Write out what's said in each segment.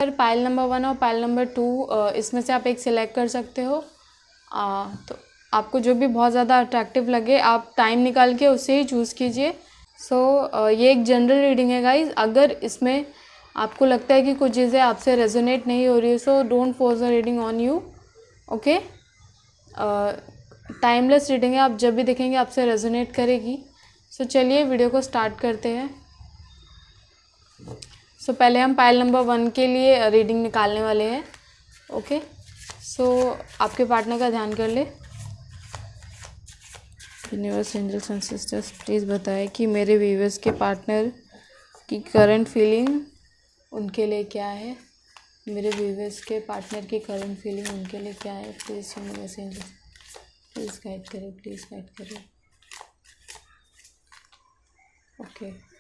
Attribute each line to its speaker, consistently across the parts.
Speaker 1: Pile number 1 और pile number 2 इसमें से आप एक सिलेक्ट कर सकते हो। तो आपको जो भी बहुत ज़्यादा अट्रैक्टिव लगे आप टाइम निकाल के उसे ही चूज़ कीजिए। ये एक जनरल रीडिंग है गाइज। अगर इसमें आपको लगता है कि कुछ चीज़ें आपसे रेजोनेट नहीं हो रही है, so don't force the reading on you, okay. Timeless reading है, आप जब भी देखेंगे आपसे रेजोनेट करेगी। चलिए वीडियो को स्टार्ट करते हैं। पहले हम पाइल नंबर 1 के लिए रीडिंग निकालने वाले हैं, ओके। आपके पार्टनर का ध्यान कर ले। Universe, angels and sisters please बताएं कि मेरे व्यूअर्स के पार्टनर की करंट फीलिंग उनके लिए क्या है। मेरे व्यूअर्स के पार्टनर की करंट फीलिंग उनके लिए क्या है। Please universe, angels please guide करें, प्लीज़ गाइड करें, ओके।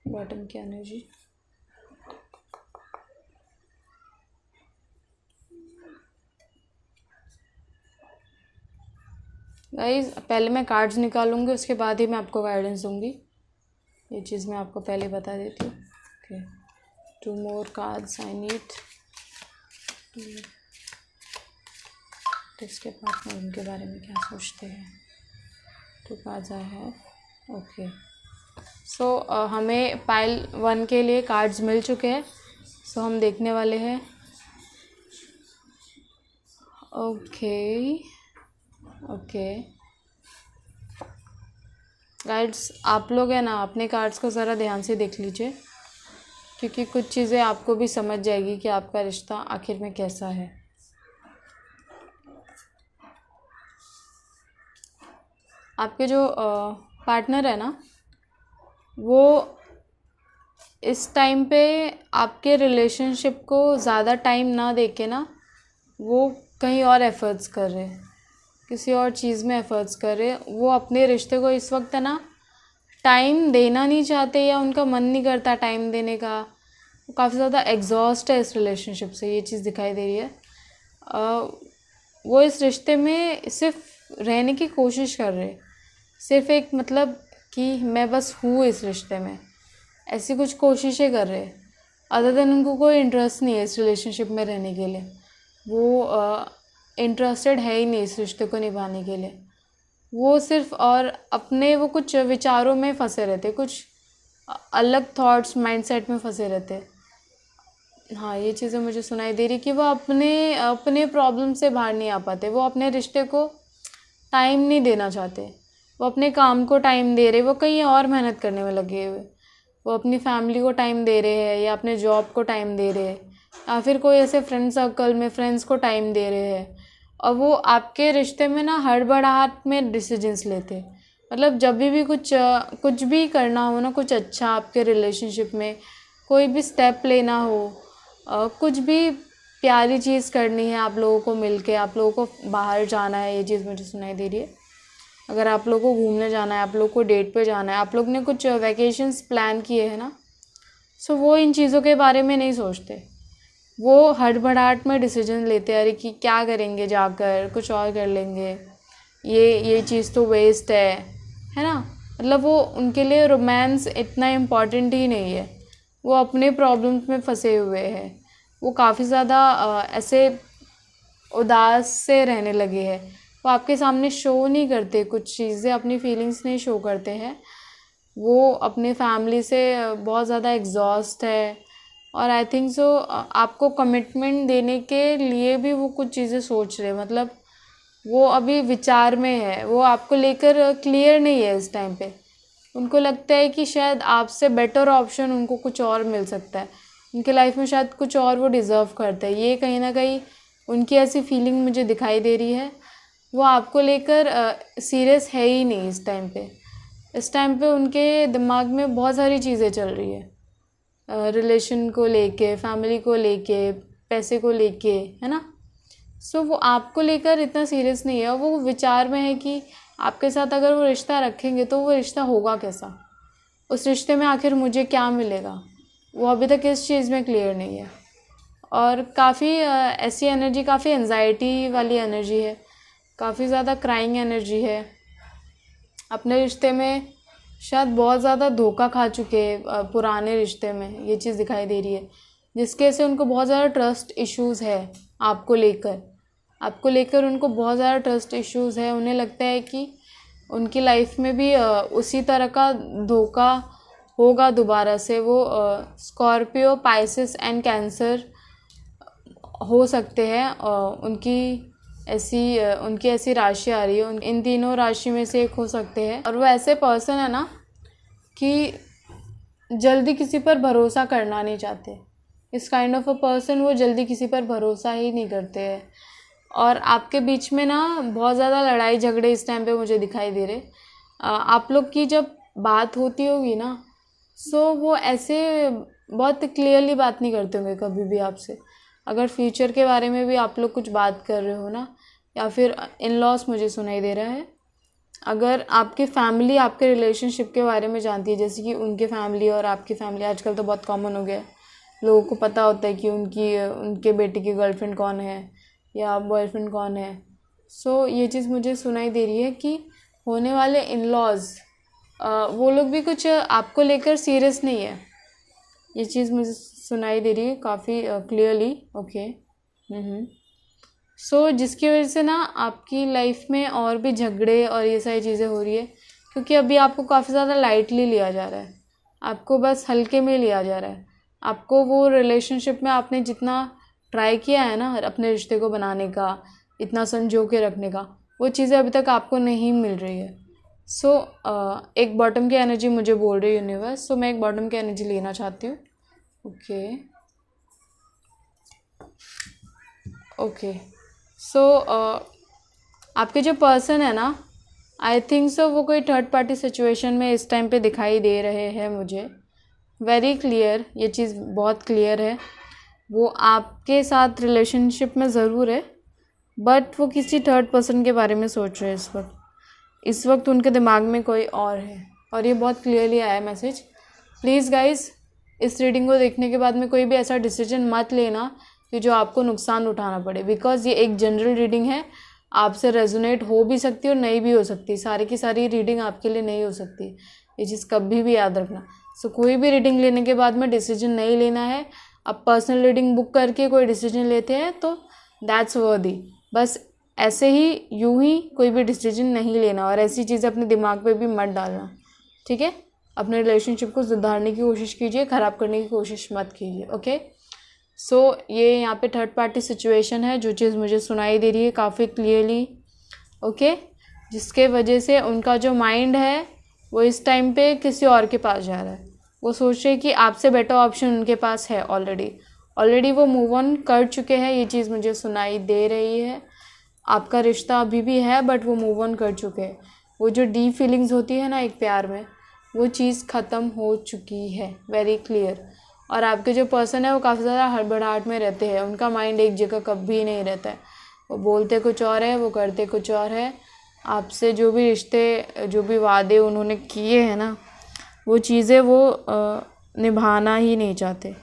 Speaker 1: बॉटम की एनर्जी, गाइस पहले मैं कार्ड्स निकालूंगी, उसके बाद ही मैं आपको गाइडेंस दूंगी। ये चीज़ मैं आपको पहले बता देती हूँ, okay. 2 more cards I need. इसके पार्टनर उनके बारे में क्या सोचते हैं। 2 कार्ड्स आई हैव, ओके। हमें पाइल 1 के लिए कार्ड्स मिल चुके हैं। हम देखने वाले हैं, ओके ओके। गाइड्स आप लोग है ना अपने कार्ड्स को ज़रा ध्यान से देख लीजिए, क्योंकि कुछ चीज़ें आपको भी समझ जाएगी कि आपका रिश्ता आखिर में कैसा है। आपके जो पार्टनर है ना, वो इस टाइम पे आपके रिलेशनशिप को ज़्यादा टाइम ना देके ना वो कहीं और एफ़र्ट्स कर रहे हैं, किसी और चीज़ में एफ़र्ट्स कर रहे हैं। वो अपने रिश्ते को इस वक्त है ना टाइम देना नहीं चाहते, या उनका मन नहीं करता टाइम देने का। वो काफ़ी ज़्यादा एग्जॉस्ट है इस रिलेशनशिप से, ये चीज़ दिखाई दे रही है। वो इस रिश्ते में सिर्फ रहने की कोशिश कर रहे, सिर्फ एक मतलब कि मैं बस हूँ इस रिश्ते में, ऐसी कुछ कोशिशें कर रहे। अदर देन उनको कोई इंटरेस्ट नहीं है इस रिलेशनशिप में रहने के लिए। वो इंटरेस्टेड है ही नहीं इस रिश्ते को निभाने के लिए। वो सिर्फ और अपने वो कुछ विचारों में फंसे रहते, कुछ अलग थॉट्स माइंडसेट में फंसे रहते। हाँ, ये चीज़ें मुझे सुनाई दे रही कि वो अपने प्रॉब्लम से बाहर नहीं आ पाते। वो अपने रिश्ते को टाइम नहीं देना चाहते, वो अपने काम को टाइम दे रहे, वो कहीं और मेहनत करने में लगे हुए। वो अपनी फैमिली को टाइम दे रहे हैं, या अपने जॉब को टाइम दे रहे हैं, या फिर कोई ऐसे फ्रेंड सर्कल में फ्रेंड्स को टाइम दे रहे हैं। और वो आपके रिश्ते में ना हड़बड़ाहट में डिसीजंस लेते। मतलब जब भी कुछ भी करना हो ना, कुछ अच्छा आपके रिलेशनशिप में कोई भी स्टेप लेना हो, कुछ भी प्यारी चीज़ करनी है आप लोगों को मिलके, आप लोगों को बाहर जाना है, ये चीज़ मुझे सुनाई दे रही है। अगर आप लोगों को घूमने जाना है, आप लोग को डेट पे जाना है, आप लोग ने कुछ वैकेशंस प्लान किए हैं ना, वो इन चीज़ों के बारे में नहीं सोचते। वो हड़बड़ाहट में डिसीजन लेते हैं, अरे कि क्या करेंगे, जाकर कुछ और कर लेंगे, ये चीज़ तो वेस्ट है ना। मतलब वो उनके लिए रोमांस इतना इम्पॉर्टेंट ही नहीं है। वो अपने प्रॉब्लम्स में फंसे हुए हैं। वो काफ़ी ज़्यादा ऐसे उदास से रहने लगे हैं। वो आपके सामने शो नहीं करते कुछ चीज़ें, अपनी फीलिंग्स नहीं शो करते हैं। वो अपने फैमिली से बहुत ज़्यादा एग्जॉस्ट है, और आई थिंक सो आपको कमिटमेंट देने के लिए भी वो कुछ चीज़ें सोच रहे। मतलब वो अभी विचार में है, वो आपको लेकर क्लियर नहीं है इस टाइम पे। उनको लगता है कि शायद आपसे बेटर ऑप्शन उनको कुछ और मिल सकता है, उनके लाइफ में शायद कुछ और वो डिज़र्व करते हैं। ये कहीं ना कहीं उनकी ऐसी फीलिंग मुझे दिखाई दे रही है। वो आपको लेकर सीरियस है ही नहीं इस टाइम पे। इस टाइम पे उनके दिमाग में बहुत सारी चीज़ें चल रही है, रिलेशन को लेके, फैमिली को लेके, पैसे को लेके, है ना। वो आपको लेकर इतना सीरियस नहीं है। वो विचार में है कि आपके साथ अगर वो रिश्ता रखेंगे तो वो रिश्ता होगा कैसा, उस रिश्ते में आखिर मुझे क्या मिलेगा। वो अभी तक इस चीज़ में क्लियर नहीं है। और काफ़ी ऐसी एनर्जी, काफ़ी एंजाइटी वाली एनर्जी है, काफ़ी ज़्यादा क्राइंग एनर्जी है। अपने रिश्ते में शायद बहुत ज़्यादा धोखा खा चुके हैं पुराने रिश्ते में, ये चीज़ दिखाई दे रही है, जिसके वजह से उनको बहुत ज़्यादा ट्रस्ट इश्यूज़ है आपको लेकर उनको बहुत ज़्यादा ट्रस्ट इश्यूज़ है। उन्हें लगता है कि उनकी लाइफ में भी उसी तरह का धोखा होगा दोबारा से। वो स्कॉर्पियो, पाइसेस एंड कैंसर हो सकते हैं। उनकी ऐसी राशि आ रही है, इन तीनों राशि में से एक हो सकते हैं। और वो ऐसे पर्सन है ना कि जल्दी किसी पर भरोसा करना नहीं चाहते। इस काइंड ऑफ अ पर्सन, वो जल्दी किसी पर भरोसा ही नहीं करते हैं। और आपके बीच में ना बहुत ज़्यादा लड़ाई झगड़े इस टाइम पे मुझे दिखाई दे रहे। आप लोग की जब बात होती होगी ना, सो वो ऐसे बहुत क्लियरली बात नहीं करते होंगे कभी भी आपसे। अगर फ्यूचर के बारे में भी आप लोग कुछ बात कर रहे हो ना, या फिर इन लॉस मुझे सुनाई दे रहा है। अगर आपकी फैमिली आपके रिलेशनशिप के बारे में जानती है, जैसे कि उनके फैमिली और आपकी फैमिली, आजकल तो बहुत कॉमन हो गया है, लोगों को पता होता है कि उनके बेटे की गर्लफ्रेंड कौन है या बॉयफ्रेंड कौन है। सो ये चीज़ मुझे सुनाई दे रही है कि होने वाले इन लॉज, वो लोग भी कुछ आपको लेकर सीरियस नहीं है। ये चीज़ मुझे सुनाई दे रही है काफ़ी क्लियरली। ओके। सो जिसकी वजह से ना आपकी लाइफ में और भी झगड़े और ये सारी चीज़ें हो रही है, क्योंकि अभी आपको काफ़ी ज़्यादा लाइटली लिया जा रहा है, आपको बस हल्के में लिया जा रहा है। आपको वो रिलेशनशिप में आपने जितना ट्राई किया है ना अपने रिश्ते को बनाने का, इतना संजो के रखने का, वो चीज़ें अभी तक आपको नहीं मिल रही है। सो एक बॉटम की एनर्जी मुझे बोल रही है यूनिवर्स। सो मैं एक बॉटम की एनर्जी लेना चाहती हूँ। ओके। सो आपके जो पर्सन है ना, आई थिंक सो वो कोई थर्ड पार्टी सिचुएशन में इस टाइम पे दिखाई दे रहे हैं मुझे। वेरी क्लियर, ये चीज़ बहुत क्लियर है। वो आपके साथ रिलेशनशिप में ज़रूर है, बट वो किसी थर्ड पर्सन के बारे में सोच रहे हैं इस वक्त उनके दिमाग में कोई और है। और ये बहुत क्लियरली आया मैसेज। प्लीज़ गाइज, इस रीडिंग को देखने के बाद में कोई भी ऐसा डिसीजन मत लेना कि जो आपको नुकसान उठाना पड़े, बिकॉज ये एक जनरल रीडिंग है। आपसे रेजोनेट हो भी सकती है और नहीं भी हो सकती। सारी की सारी रीडिंग आपके लिए नहीं हो सकती, ये चीज़ कभी भी याद रखना। सो कोई भी रीडिंग लेने के बाद में डिसीजन नहीं लेना है। आप पर्सनल रीडिंग बुक करके कोई डिसीजन लेते हैं तो दैट्स वर्दी। बस ऐसे ही यूं ही कोई भी डिसीजन नहीं लेना, और ऐसी चीज़ें अपने दिमाग पे भी मत डालना, ठीक है। अपने रिलेशनशिप को सुधारने की कोशिश कीजिए, ख़राब करने की कोशिश मत कीजिए। ओके। सो ये यहाँ पे थर्ड पार्टी सिचुएशन है, जो चीज़ मुझे सुनाई दे रही है काफ़ी क्लियरली। ओके। जिसके वजह से उनका जो माइंड है वो इस टाइम पे किसी और के पास जा रहा है। वो सोच रहे कि आपसे बेटर ऑप्शन उनके पास है ऑलरेडी वो मूव ऑन कर चुके हैं। ये चीज़ मुझे सुनाई दे रही है। आपका रिश्ता अभी भी है, बट वो मूव ऑन कर चुके हैं। वो जो डीप फीलिंग्स होती है ना एक प्यार में, वो चीज़ ख़त्म हो चुकी है, वेरी क्लियर। और आपके जो पर्सन है वो काफ़ी ज़्यादा हड़बड़ाहट में रहते हैं। उनका माइंड एक जगह कभी नहीं रहता है। वो बोलते कुछ और है, वो करते कुछ और है। आपसे जो भी रिश्ते, जो भी वादे उन्होंने किए हैं ना, वो चीज़ें वो निभाना ही नहीं चाहते,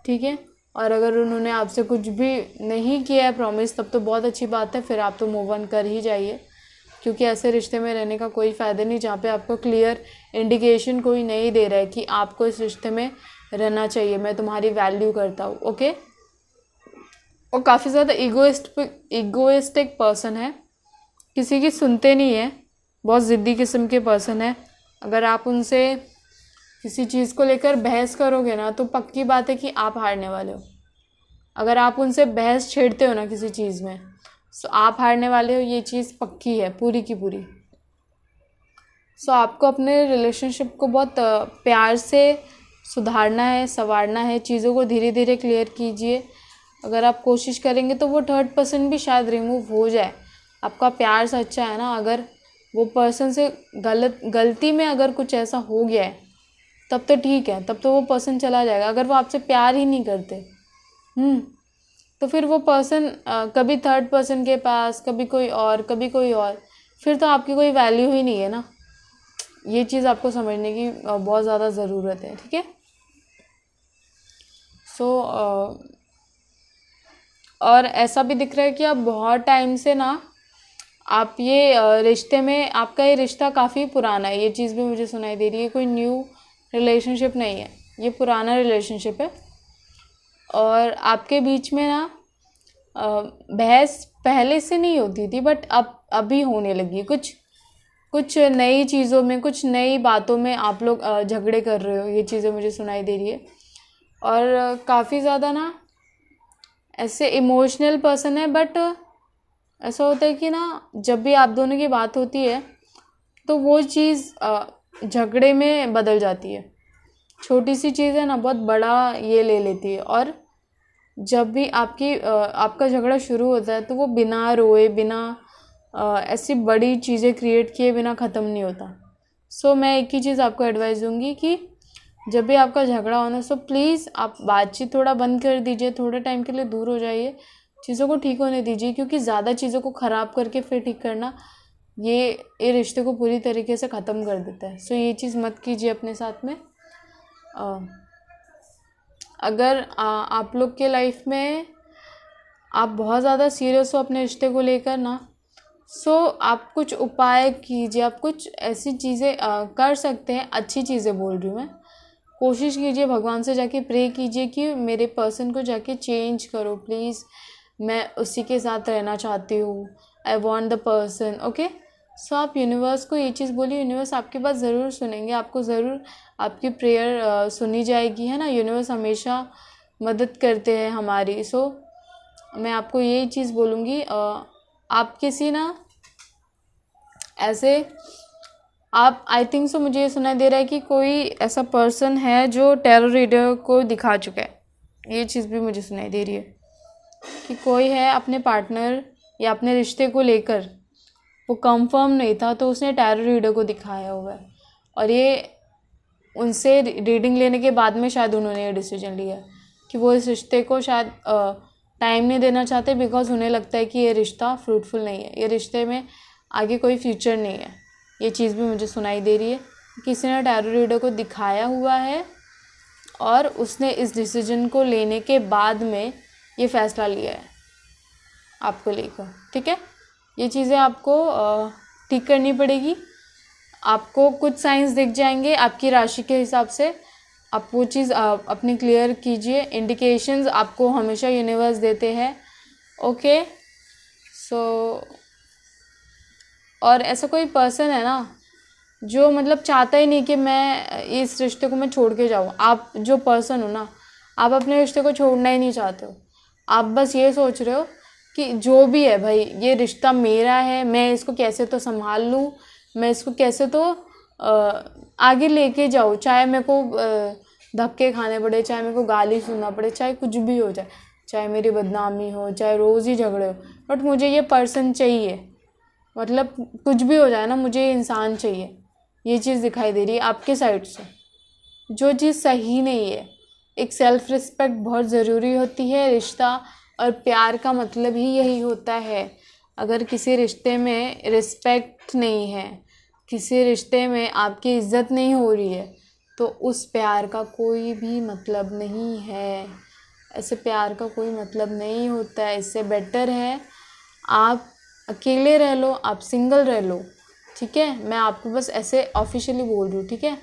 Speaker 1: ठीक है। और अगर उन्होंने आपसे कुछ भी नहीं किया है प्रॉमिस, तब तो बहुत अच्छी बात है, फिर आप तो मूव ऑन कर ही जाइए, क्योंकि ऐसे रिश्ते में रहने का कोई फ़ायदा नहीं जहाँ पे आपको क्लियर इंडिकेशन कोई नहीं दे रहा है कि आपको इस रिश्ते में रहना चाहिए, मैं तुम्हारी वैल्यू करता हूँ। ओके। और काफ़ी ज़्यादा ईगोइस्टिक पर्सन है, किसी की सुनते नहीं है, बहुत ज़िद्दी किस्म के पर्सन है। अगर आप उनसे किसी चीज़ को लेकर बहस करोगे ना, तो पक्की बात है कि आप हारने वाले हो। अगर आप उनसे बहस छेड़ते हो ना किसी चीज़ में, तो आप हारने वाले हो, ये चीज़ पक्की है पूरी की पूरी। सो आपको अपने रिलेशनशिप को बहुत प्यार से सुधारना है, संवारना है, चीज़ों को धीरे धीरे क्लियर कीजिए। अगर आप कोशिश करेंगे तो वो थर्ड पर्सन भी शायद रिमूव हो जाए। आपका प्यार सच्चा है ना। अगर वो पर्सन से गलती में अगर कुछ ऐसा हो गया है, तब तो ठीक है, तब तो वो पर्सन चला जाएगा। अगर वो आपसे प्यार ही नहीं करते तो फिर वो पर्सन कभी थर्ड पर्सन के पास, कभी कोई और, फिर तो आपकी कोई वैल्यू ही नहीं है ना। ये चीज़ आपको समझने की बहुत ज़्यादा ज़रूरत है, ठीक है। सो और ऐसा भी दिख रहा है कि आप बहुत टाइम से ना, आप ये रिश्ते में, आपका ये रिश्ता काफ़ी पुराना है, ये चीज़ भी मुझे सुनाई दे रही है। कोई न्यू रिलेशनशिप नहीं है, ये पुराना रिलेशनशिप है। और आपके बीच में ना बहस पहले से नहीं होती थी, बट अब अभी होने लगी। कुछ कुछ नई चीज़ों में, कुछ नई बातों में आप लोग झगड़े कर रहे हो, ये चीज़ें मुझे सुनाई दे रही है। और काफ़ी ज़्यादा ना ऐसे इमोशनल पर्सन है, बट ऐसा होता है कि ना जब भी आप दोनों की बात होती है तो वो चीज़ झगड़े में बदल जाती है। छोटी सी चीज़ है ना, बहुत बड़ा ये ले लेती है। और जब भी आपका झगड़ा शुरू होता है तो वो बिना रोए, बिना ऐसी बड़ी चीज़ें क्रिएट किए बिना ख़त्म नहीं होता। सो मैं एक ही चीज़ आपको एडवाइस दूंगी कि जब भी आपका झगड़ा होना, सो प्लीज़ आप बातचीत थोड़ा बंद कर दीजिए, थोड़े टाइम के लिए दूर हो जाइए, चीज़ों को ठीक होने दीजिए। क्योंकि ज़्यादा चीज़ों को ख़राब करके फिर ठीक करना, ये रिश्ते को पूरी तरीके से ख़त्म कर देता है। सो ये चीज़ मत कीजिए अपने साथ में। अगर आप लोग के लाइफ में आप बहुत ज़्यादा सीरियस हो अपने रिश्ते को लेकर ना, सो आप कुछ उपाय कीजिए, आप कुछ ऐसी चीज़ें कर सकते हैं। अच्छी चीज़ें बोल रही हूँ मैं। कोशिश कीजिए, भगवान से जाके प्रे कीजिए कि मेरे पर्सन को जाके चेंज करो प्लीज़, मैं उसी के साथ रहना चाहती हूँ, I want the person. Okay, so आप यूनिवर्स को ये चीज़ बोलिए, यूनिवर्स आपकी बात ज़रूर सुनेंगे, आपको ज़रूर आपकी प्रेयर सुनी जाएगी, है ना। यूनिवर्स हमेशा मदद करते हैं हमारी। सो मैं आपको यही चीज़ बोलूँगी, आप किसी ना ऐसे, आप आई थिंक सो मुझे ये सुनाई दे रहा है कि कोई ऐसा पर्सन है जो टैरो रीडर को दिखा चुका है। ये चीज़ भी मुझे सुनाई दे रही है कि कोई है अपने पार्टनर या अपने रिश्ते को लेकर, वो कंफर्म नहीं था तो उसने टैरो रीडर को दिखाया हुआ है। और ये उनसे रीडिंग लेने के बाद में शायद उन्होंने ये डिसीजन लिया कि वो इस रिश्ते को शायद टाइम नहीं देना चाहते, बिकॉज उन्हें लगता है कि ये रिश्ता फ्रूटफुल नहीं है, ये रिश्ते में आगे कोई फ्यूचर नहीं है। ये चीज़ भी मुझे सुनाई दे रही है, किसी ने टैरो रीडर को दिखाया हुआ है और उसने इस डिसीजन को लेने के बाद में ये फ़ैसला लिया है आपको लेकर। ठीक है, ये चीज़ें आपको ठीक करनी पड़ेगी। आपको कुछ साइंस दिख जाएंगे आपकी राशि के हिसाब से, आप वो चीज़ अपनी क्लियर कीजिए। इंडिकेशंस आपको हमेशा यूनिवर्स देते हैं। ओके, सो और ऐसा कोई पर्सन है ना जो मतलब चाहता ही नहीं कि मैं इस रिश्ते को मैं छोड़ के जाऊँ। आप जो पर्सन हो ना, आप अपने रिश्ते को छोड़ना ही नहीं चाहते हो। आप बस ये सोच रहे हो कि जो भी है भाई, ये रिश्ता मेरा है, मैं इसको कैसे तो संभाल लूँ, मैं इसको कैसे तो आगे लेके जाऊँ, चाहे मेरे को धक्के खाने पड़े, चाहे मेरे को गाली सुनना पड़े, चाहे कुछ भी हो जाए, चाहे मेरी बदनामी हो, चाहे रोज़ ही झगड़े हो, बट मुझे ये पर्सन चाहिए। मतलब कुछ भी हो जाए ना, मुझे ये इंसान चाहिए। ये चीज़ दिखाई दे रही है आपके साइड से, जो चीज़ सही नहीं है। एक सेल्फ रिस्पेक्ट बहुत ज़रूरी होती है। रिश्ता और प्यार का मतलब ही यही होता है। अगर किसी रिश्ते में रिस्पेक्ट नहीं है, किसी रिश्ते में आपकी इज्जत नहीं हो रही है, तो उस प्यार का कोई भी मतलब नहीं है। ऐसे प्यार का कोई मतलब नहीं होता है। इससे बेटर है आप अकेले रह लो, आप सिंगल रह लो। ठीक है, मैं आपको बस ऐसे ऑफिशियली बोल रही हूँ। ठीक है,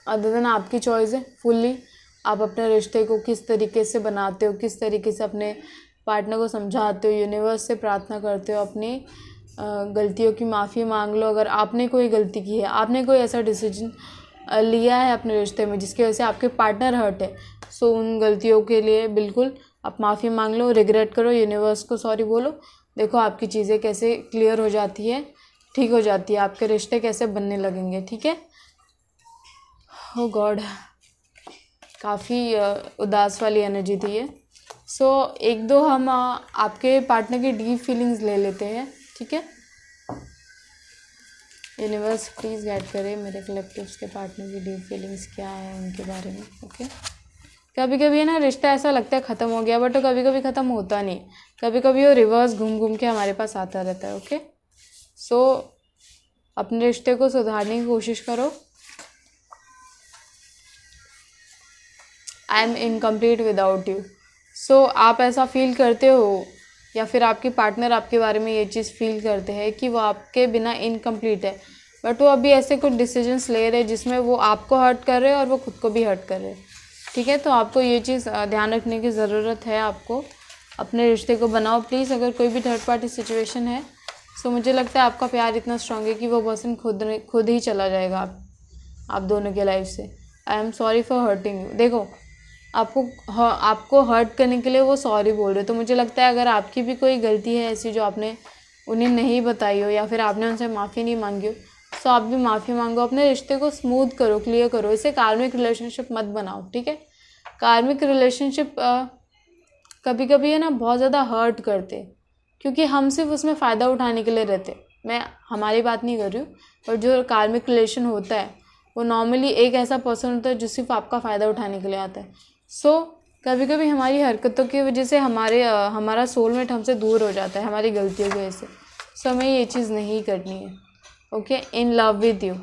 Speaker 1: अदर देन आपकी चॉइस है फुल्ली। आप अपने रिश्ते को किस तरीके से बनाते हो, किस तरीके से अपने पार्टनर को समझाते हो, यूनिवर्स से प्रार्थना करते हो, अपनी गलतियों की माफ़ी मांग लो। अगर आपने कोई गलती की है, आपने कोई ऐसा डिसीजन लिया है अपने रिश्ते में जिसकी वजह से आपके पार्टनर हर्ट है, सो उन गलतियों के लिए बिल्कुल आप माफ़ी मांग लो, रिग्रेट करो, यूनिवर्स को सॉरी बोलो। देखो आपकी चीज़ें कैसे क्लियर हो जाती है, ठीक हो जाती है, आपके रिश्ते कैसे बनने लगेंगे। ठीक है, ओ गॉड, काफ़ी उदास वाली एनर्जी थी ये। सो एक दो हम आपके पार्टनर की डीप फीलिंग्स ले लेते हैं। ठीक है, यूनिवर्स प्लीज़ गाइड करे मेरे कलेक्टिव्स के पार्टनर की डीप फीलिंग्स क्या है उनके बारे में। ओके, कभी कभी ना रिश्ता ऐसा लगता है ख़त्म हो गया, बट तो कभी कभी ख़त्म होता नहीं, कभी कभी वो रिवर्स घूम घूम के हमारे पास आता रहता है। ओके, सो अपने रिश्ते को सुधारने की कोशिश करो। I am incomplete without you, so आप ऐसा फील करते हो या फिर आपकी पार्टनर आपके बारे में ये चीज़ फील करते हैं कि वो आपके बिना इनकम्प्लीट है, बट वो अभी ऐसे कुछ डिसीजंस ले रहे हैं जिसमें वो आपको हर्ट कर रहे हैं और वो खुद को भी हर्ट कर रहे हैं, ठीक है। तो आपको ये चीज़ ध्यान रखने की ज़रूरत है। आपको अपने रिश्ते को बनाओ प्लीज़। अगर कोई भी थर्ड पार्टी सिचुएशन है, सो मुझे लगता है आपका प्यार इतना स्ट्रांग है कि वो पर्सन खुद ही चला जाएगा आप दोनों के लाइफ से। I am sorry for hurting you. देखो, आपको हर्ट करने के लिए वो सॉरी बोल रहे, तो मुझे लगता है अगर आपकी भी कोई गलती है ऐसी जो आपने उन्हें नहीं बताई हो या फिर आपने उनसे माफ़ी नहीं मांगी हो, तो आप भी माफ़ी मांगो। अपने रिश्ते को स्मूथ करो, क्लियर करो। इसे कार्मिक रिलेशनशिप मत बनाओ, ठीक है। कार्मिक रिलेशनशिप कभी कभी है ना बहुत ज़्यादा हर्ट करते, क्योंकि हम सिर्फ उसमें फ़ायदा उठाने के लिए रहते। मैं हमारी बात नहीं कर रही हूँ, पर जो कार्मिक रिलेशन होता है वो नॉर्मली एक ऐसा पर्सन होता है जो सिर्फ आपका फ़ायदा उठाने के लिए आता है। सो कभी कभी हमारी हरकतों की वजह से हमारा सोलमेट हमसे दूर हो जाता है, हमारी गलतियों की वजह से। सो हमें ये चीज़ नहीं करनी है, okay. In love with you.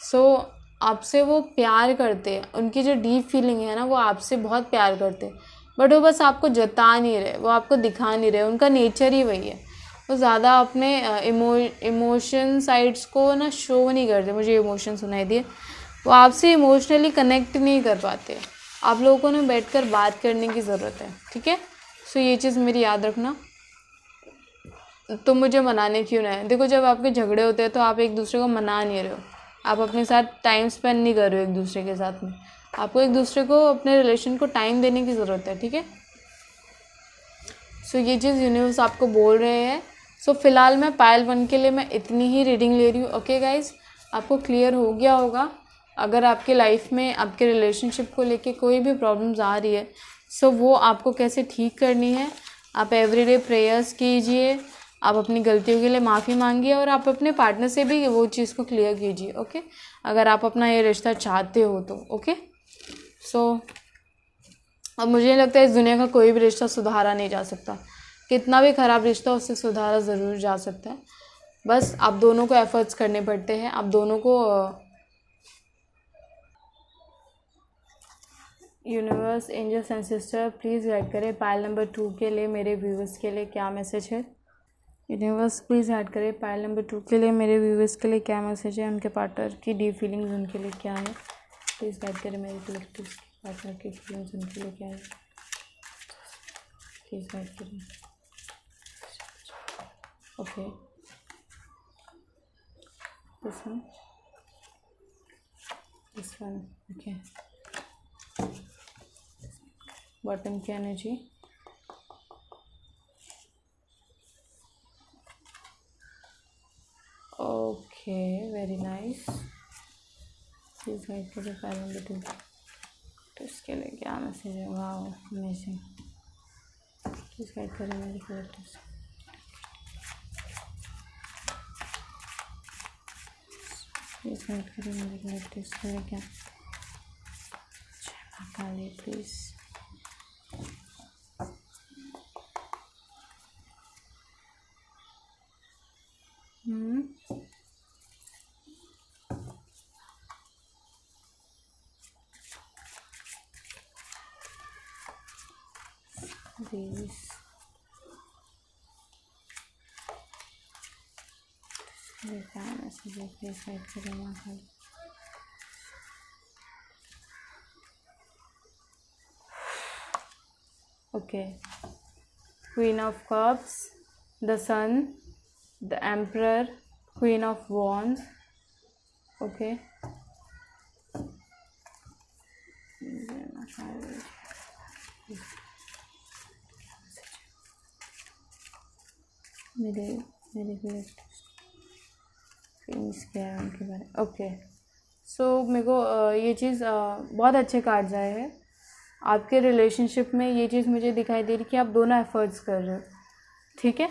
Speaker 1: So आपसे वो प्यार करते हैं, उनकी जो डीप फीलिंग है ना, वो आपसे बहुत प्यार करते हैं, बट वो बस आपको जता नहीं रहे, वो आपको दिखा नहीं रहे। उनका नेचर ही वही है, वो ज़्यादा अपने इमोशन साइड्स को ना शो नहीं करते। मुझे इमोशन सुनाई दिए। वो आपसे इमोशनली कनेक्ट नहीं कर पाते। आप लोगों को ना बैठकर बात करने की ज़रूरत है, ठीक है। सो ये चीज़ मेरी याद रखना। तुम मुझे मनाने क्यों ना है। देखो, जब आपके झगड़े होते हैं तो आप एक दूसरे को मना नहीं रहे हो, आप अपने साथ टाइम स्पेंड नहीं कर रहे हो एक दूसरे के साथ में। आपको एक दूसरे को, अपने रिलेशन को टाइम देने की ज़रूरत है, ठीक है। सो ये चीज़ यूनिवर्स आपको बोल रहे हैं। सो फिलहाल मैं पायल 1 के लिए मैं इतनी ही रीडिंग ले रही हूँ, ओके गाइज। आपको क्लियर हो गया होगा। अगर आपके लाइफ में आपके रिलेशनशिप को लेके कोई भी प्रॉब्लम्स आ रही है, सो वो आपको कैसे ठीक करनी है। आप एवरीडे प्रेयर्स कीजिए, आप अपनी गलतियों के लिए माफ़ी मांगिए और आप अपने पार्टनर से भी वो चीज़ को क्लियर कीजिए, ओके। अगर आप अपना ये रिश्ता चाहते हो तो, ओके। सो अब मुझे नहीं लगता इस दुनिया का कोई भी रिश्ता सुधारा नहीं जा सकता। कितना भी ख़राब रिश्ता हो, उससे सुधारा ज़रूर जा सकता है। बस आप दोनों को एफर्ट्स करने पड़ते हैं। आप दोनों को universe, angels and sister please guide करें पायल नंबर 2 के लिए मेरे व्यूवर्स के लिए क्या मैसेज है। यूनिवर्स प्लीज़ गाइड करें पायल नंबर 2 के लिए मेरे व्यूवर्स के लिए क्या मैसेज है। उनके पार्टनर की डीप फीलिंग्स उनके लिए क्या है। प्लीज़ गाइड करें मेरे कलेक्टिव पार्टनर की फीलिंग्स उनके लिए क्या है। प्लीज़ गाइड करें, okay. This one, okay. Bottom की energy, okay, very nice. Please guide करें पायल नंबर 2 तो इसके लिए क्या मैसेज है। Wow, amazing. प्लीज़ गाइड करें मेरे कलेक्टिव्स। प्लीज़ गाइड करें मेरे कलेक्टिव्स के लिए क्या। काली प्लीज़। प्लीज़ क्या मैसेज है। प्लीज़ गाइड करें माँ Kali. Okay, queen of cups, the sun, the emperor, queen of wands, okay. मेरे फीलिंग्स क्या है उनके बारे में, ओके। सो मेरे को ये चीज़ बहुत अच्छे कार्ड्स आए हैं। आपके रिलेशनशिप में ये चीज़ मुझे दिखाई दे रही कि आप दोनों एफर्ट्स कर रहे हो, ठीक है।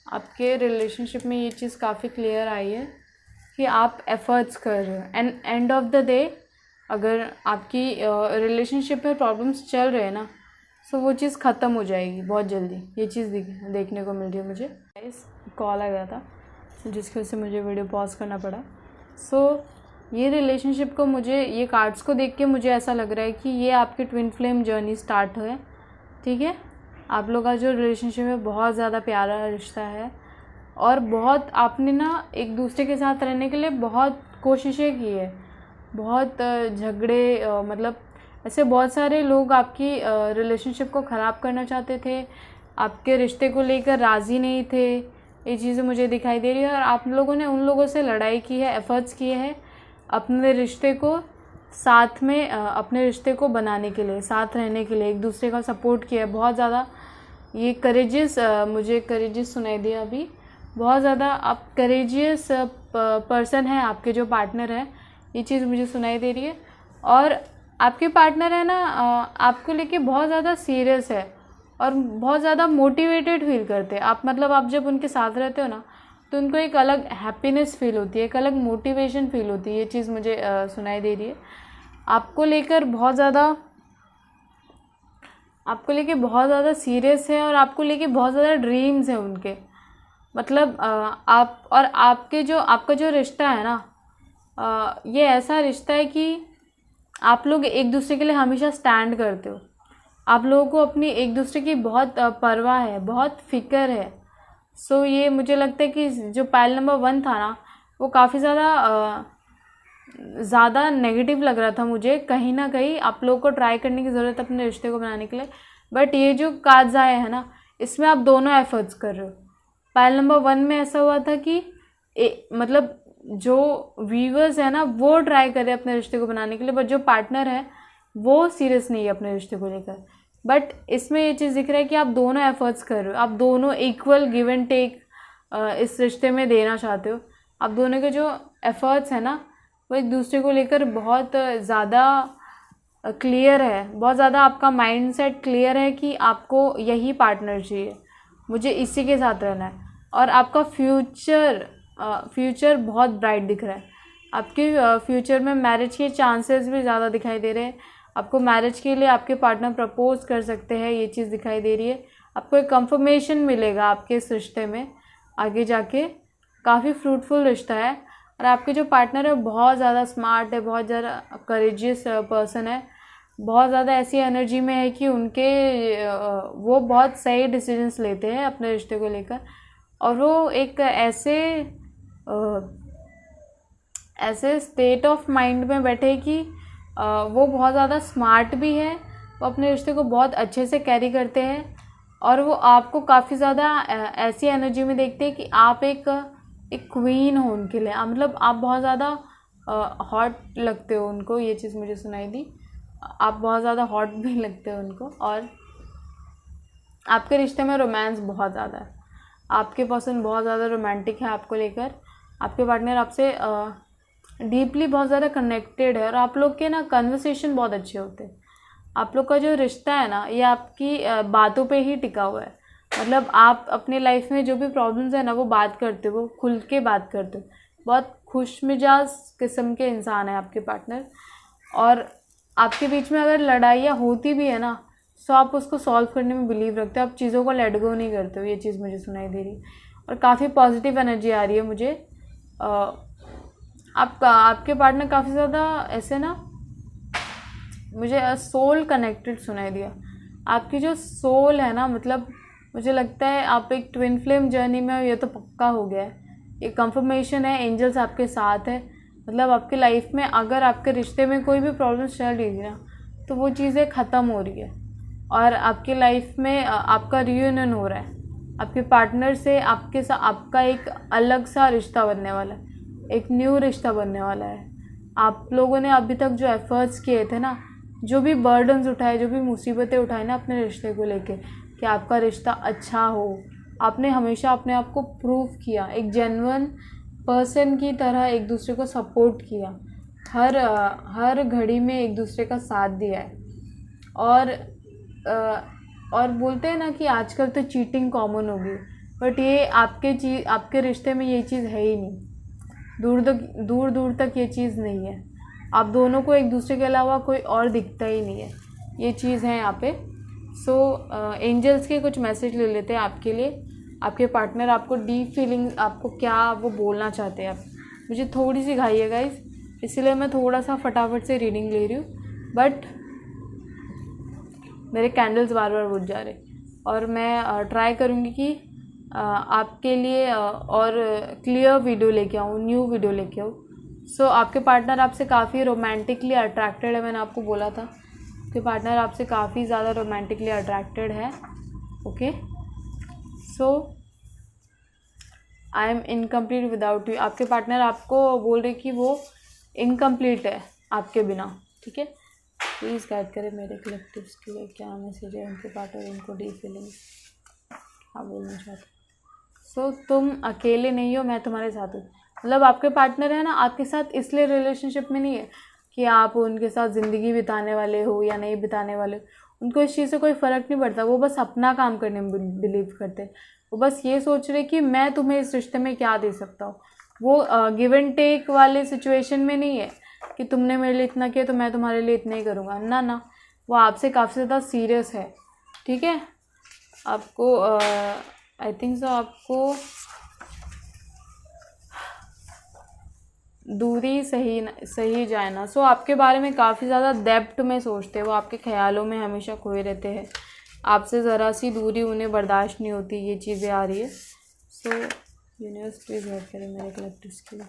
Speaker 1: आपके रिलेशनशिप में ये चीज़ काफ़ी क्लियर आई है कि आप एफर्ट्स कर रहे हो। And end of the day अगर आपकी रिलेशनशिप में प्रॉब्लम्स चल रहे हैं ना, सो वो चीज़ ख़त्म हो जाएगी बहुत जल्दी। ये चीज़ देखने को मिल रही है मुझे। इस कॉल आ गया था जिसकी वजह से मुझे वीडियो पॉज करना पड़ा। सो ये रिलेशनशिप को, मुझे ये कार्ड्स को देख के मुझे ऐसा लग रहा है कि ये आपकी ट्विन फ्लेम जर्नी स्टार्ट है ठीक है। आप लोग का जो रिलेशनशिप है बहुत ज़्यादा प्यारा रिश्ता है, और बहुत आपने ना एक दूसरे के साथ रहने के लिए बहुत कोशिशें की है, बहुत झगड़े, मतलब ऐसे बहुत सारे लोग आपकी रिलेशनशिप को ख़राब करना चाहते थे, आपके रिश्ते को लेकर राज़ी नहीं थे, ये चीज़ें मुझे दिखाई दे रही है। और आप लोगों ने उन लोगों से लड़ाई की है, एफ़र्ट्स किए हैं अपने रिश्ते को साथ में, अपने रिश्ते को बनाने के लिए, साथ रहने के लिए, एक दूसरे का सपोर्ट किया है बहुत ज़्यादा। ये करेजियस, मुझे करेजियस सुनाई दिया अभी, बहुत ज़्यादा आप करेजियस पर्सन है, आपके जो पार्टनर है, ये चीज़ मुझे सुनाई दे रही है। और आपके पार्टनर है ना, आपको लेके बहुत ज़्यादा सीरियस है और बहुत ज़्यादा मोटिवेटेड फील करते हैं आप, मतलब आप जब उनके साथ रहते हो ना, तो उनको एक अलग हैप्पीनेस फील होती है, एक अलग मोटिवेशन फील होती है, ये चीज़ मुझे सुनाई दे रही है। आपको लेकर बहुत ज़्यादा सीरियस है, और आपको लेके बहुत ज़्यादा ड्रीम्स हैं उनके, मतलब आप और आपका जो रिश्ता है ना, ये ऐसा रिश्ता है कि आप लोग एक दूसरे के लिए हमेशा स्टैंड करते हो, आप लोगों को अपनी एक दूसरे की बहुत परवाह है, बहुत फ़िक्र है। सो ये मुझे लगता है कि जो पायल नंबर 1 था ना, वो काफ़ी ज़्यादा नेगेटिव लग रहा था मुझे, कहीं ना कहीं आप लोगों को ट्राई करने की ज़रूरत है अपने रिश्ते को बनाने के लिए। बट ये जो कार्ड्स आए हैं ना, इसमें आप दोनों एफर्ट्स कर रहे हो। पायल नंबर 1 में ऐसा हुआ था कि मतलब जो व्यूअर्स है ना, वो ट्राई कर रहे हैं अपने रिश्ते को बनाने के लिए, बट जो पार्टनर है वो सीरियस नहीं है अपने रिश्ते को लेकर। बट इसमें ये चीज़ दिख रहा है कि आप दोनों एफर्ट्स कर रहे हो, आप दोनों इक्वल गिव एंड टेक इस रिश्ते में देना चाहते हो। आप दोनों के जो एफर्ट्स है ना, वो एक दूसरे को लेकर बहुत ज़्यादा क्लियर है, बहुत ज़्यादा आपका माइंडसेट क्लियर है कि आपको यही पार्टनर चाहिए, मुझे इसी के साथ रहना है। और आपका फ्यूचर बहुत ब्राइट दिख रहा है। आपके फ्यूचर में मैरिज के चांसेस भी ज़्यादा दिखाई दे रहे हैं। आपको मैरिज के लिए आपके पार्टनर प्रपोज कर सकते हैं, ये चीज़ दिखाई दे रही है। आपको एक कंफर्मेशन मिलेगा आपके इस रिश्ते में, आगे जाके काफ़ी फ्रूटफुल रिश्ता है। और आपके जो पार्टनर है बहुत ज़्यादा स्मार्ट है, बहुत ज़्यादा करेजियस पर्सन है, बहुत ज़्यादा ऐसी एनर्जी में है कि वो बहुत सही डिसीजंस लेते हैं अपने रिश्ते को लेकर। और वो एक ऐसे स्टेट ऑफ माइंड में बैठे कि वो बहुत ज़्यादा स्मार्ट भी है, वो अपने रिश्ते को बहुत अच्छे से कैरी करते हैं, और वो आपको काफ़ी ज़्यादा ऐसी एनर्जी में देखते हैं कि आप एक क्वीन हो उनके लिए। मतलब आप बहुत ज़्यादा हॉट लगते हो उनको, ये चीज़ मुझे सुनाई दी। आप बहुत ज़्यादा हॉट भी लगते हो उनको। और आपके रिश्ते में रोमांस बहुत ज़्यादा है, आपके पर्सन बहुत ज़्यादा रोमांटिक है आपको लेकर। आपके पार्टनर आपसे डीपली बहुत ज़्यादा कनेक्टेड है, और आप लोग के ना कन्वर्सेशन बहुत अच्छे होते हैं। आप लोग का जो रिश्ता है ना, ये आपकी बातों पे ही टिका हुआ है। मतलब आप अपने लाइफ में जो भी प्रॉब्लम्स है ना, वो बात करते हो, वो खुल के बात करते हो। बहुत खुश मिजाज किस्म के इंसान है आपके पार्टनर। और आपके बीच में अगर लड़ाइयाँ होती भी है ना, तो आप उसको सॉल्व करने में बिलीव रखते हो, आप चीज़ों को लेट गो नहीं करते हो, ये चीज़ मुझे सुनाई दे रही है। और काफ़ी पॉजिटिव एनर्जी आ रही है मुझे। आपके पार्टनर काफ़ी ज़्यादा ऐसे ना, मुझे सोल कनेक्टेड सुनाई दिया। आपकी जो सोल है ना, मतलब मुझे लगता है आप एक ट्विन फ्लेम जर्नी में हो, ये तो पक्का हो गया है। ये कंफर्मेशन है, एंजल्स आपके साथ है। मतलब आपकी लाइफ में अगर आपके रिश्ते में कोई भी प्रॉब्लम चल रही थी ना, तो वो चीज़ें ख़त्म हो रही है, और आपकी लाइफ में आपका रियूनियन हो रहा है आपके पार्टनर से। आपके साथ आपका एक अलग सा रिश्ता बनने वाला है, एक न्यू रिश्ता बनने वाला है। आप लोगों ने अभी तक जो एफर्ट्स किए थे ना, जो भी बर्डन्स उठाए, जो भी मुसीबतें उठाई ना अपने रिश्ते को लेके, कि आपका रिश्ता अच्छा हो, आपने हमेशा अपने आप को प्रूव किया, एक जेन्युइन पर्सन की तरह एक दूसरे को सपोर्ट किया, हर घड़ी में एक दूसरे का साथ दिया है। और बोलते हैं ना कि आजकल तो चीटिंग कॉमन हो गई, बट ये आपके रिश्ते में ये चीज़ है ही नहीं। दूर दूर तक ये चीज़ नहीं है। आप दोनों को एक दूसरे के अलावा कोई और दिखता ही नहीं है, ये चीज़ है यहाँ पे। सो एंजल्स के कुछ मैसेज ले लेते हैं आपके लिए। आपके पार्टनर आपको डीप फीलिंग, आपको क्या वो बोलना चाहते हैं। आप मुझे थोड़ी सी घाई है गाइस, इसलिए मैं थोड़ा सा फटाफट से रीडिंग ले रही हूँ। बट मेरे कैंडल्स बार बार बुझ जा रहे, और मैं ट्राई करूँगी कि आपके लिए और क्लियर वीडियो लेके आऊँ, न्यू वीडियो लेके आऊँ। सो आपके पार्टनर आपसे काफ़ी रोमांटिकली अट्रैक्टेड है, मैंने आपको बोला था आपके पार्टनर आपसे काफ़ी ज़्यादा रोमांटिकली अट्रैक्टेड है। Okay, so I am incomplete without you. आपके पार्टनर आपको बोल रहे कि वो इनकम्प्लीट है आपके बिना। ठीक है, प्लीज़ गाइड करें मेरे कलेक्टिव्स के लिए, क्या मैसेज है उनके पार्टनर, उनको डीप फीलिंग्स क्या बोलना चाहते। सो तुम अकेले नहीं हो, मैं तुम्हारे साथ हूँ। मतलब आपके पार्टनर है ना आपके साथ इसलिए रिलेशनशिप में नहीं है कि आप उनके साथ ज़िंदगी बिताने वाले हो या नहीं बिताने वाले हो। उनको इस चीज़ से कोई फ़र्क नहीं पड़ता, वो बस अपना काम करने में बिलीव करते हैं। वो बस ये सोच रहे कि मैं तुम्हें इस रिश्ते में क्या दे सकता हूँ। वो गिव एंड टेक वाले सिचुएशन में नहीं है कि तुमने मेरे लिए इतना किया तो मैं तुम्हारे लिए इतना ही करूँगा। ना ना, वो आपसे काफ़ी ज़्यादा सीरियस है। ठीक है, आपको आई थिंक सो आपको दूरी सही जाए ना। सो आपके बारे में काफ़ी ज़्यादा डेप्थ में सोचते हैं, वो आपके ख्यालों में हमेशा खोए रहते हैं। आपसे ज़रा सी दूरी उन्हें बर्दाश्त नहीं होती, ये चीज़ें आ रही है। सो यूनिवर्स प्लीज़ हेल्प करें मेरे कलेक्टिव्स के लिए।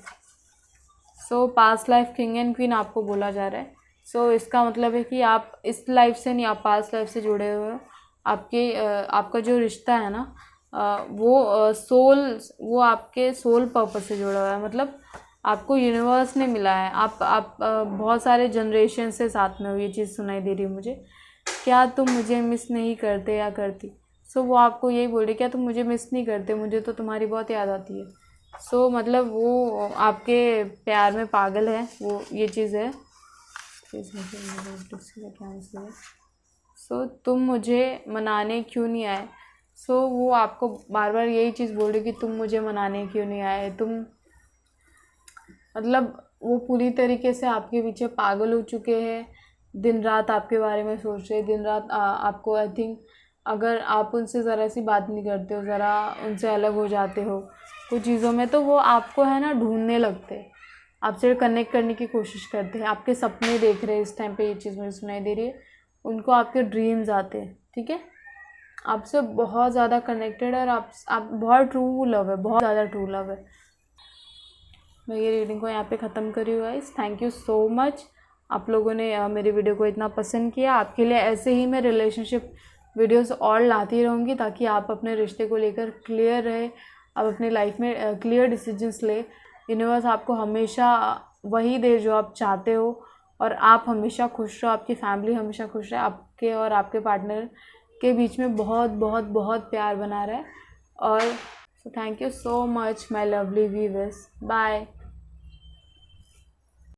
Speaker 1: सो past life king and queen आपको बोला जा रहा है। सो इसका मतलब है कि आप इस लाइफ से नहीं, आप पास्ट लाइफ से जुड़े हुए हो। आपका जो रिश्ता है ना वो आपके सोल पर्पस से जुड़ा हुआ है। मतलब आपको यूनिवर्स ने मिला है, आप बहुत सारे जनरेशन से साथ में हो। ये चीज़ सुनाई दे रही है मुझे। क्या तुम मुझे मिस नहीं करते या करती। सो वो आपको यही बोल रहे, क्या तुम मुझे मिस नहीं करते, मुझे तो तुम्हारी बहुत याद आती है। सो मतलब वो आपके प्यार में पागल है, वो ये चीज़ है। सो तुम मुझे मनाने क्यों नहीं आए। सो वो आपको बार बार यही चीज़ बोल रही कि तुम मुझे मनाने क्यों नहीं आए। तुम मतलब वो पूरी तरीके से आपके पीछे पागल हो चुके हैं, दिन रात आपके बारे में सोच रहे, दिन रात आपको आई थिंक अगर आप उनसे ज़रा सी बात नहीं करते हो, ज़रा उनसे अलग हो जाते हो कुछ चीज़ों में, तो वो आपको है ना ढूंढने लगते हैं, आपसे कनेक्ट करने की कोशिश करते हैं, आपके सपने देख रहे हैं। इस टाइम पे ये चीज़ मुझे सुनाई दे रही है, उनको आपके ड्रीम्स आते हैं। ठीक है, आपसे बहुत ज़्यादा कनेक्टेड है और आप बहुत ट्रू लव है, बहुत ज़्यादा ट्रू लव है। मैं ये रीडिंग को यहाँ पे ख़त्म करी हुआ है। थैंक यू सो मच, आप लोगों ने मेरी वीडियो को इतना पसंद किया। आपके लिए ऐसे ही मैं रिलेशनशिप वीडियोस और लाती रहूँगी ताकि आप अपने रिश्ते को लेकर क्लियर रहे, आप अपनी लाइफ में क्लियर डिसीजंस ले। यूनिवर्स आपको हमेशा वही दे जो आप चाहते हो और आप हमेशा खुश रहो, आपकी फैमिली हमेशा खुश रहे, आपके और आपके पार्टनर के बीच में बहुत बहुत बहुत प्यार बना रहा है। और so thank you so much my lovely viewers, bye।